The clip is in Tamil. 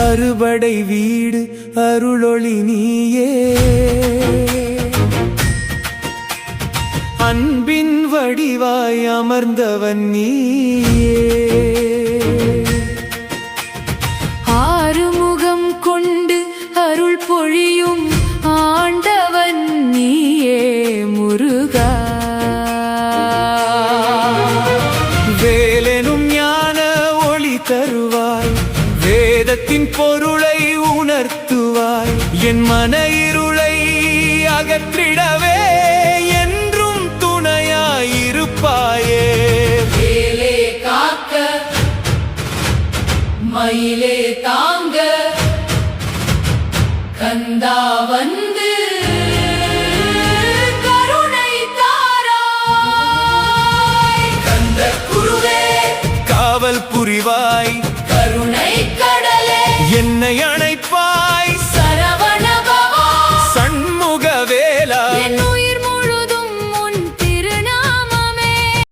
அறுபடை வீடு அருளொளி நீயே, அன்பின் வடிவாய் அமர்ந்தவன் நீயே. ஆறுமுகம் கொண்டு அருள் பொழியும் ஆண்டவன் நீயே முருகா. வேலெனும் ஞான ஒளி தருவாய், வேதத்தின் பொருளை உணர்த்துவாய், என் மன இருளை அகற்றிடவே என்றும் துணையாயிருப்பாயே. வேலே காக்க மயிலே தாங்க கந்தா வந்து கருணை தாராய். கந்த குருவே காவல் புரிவாய், கருணை கடலே என்னை அணைப்பாய்.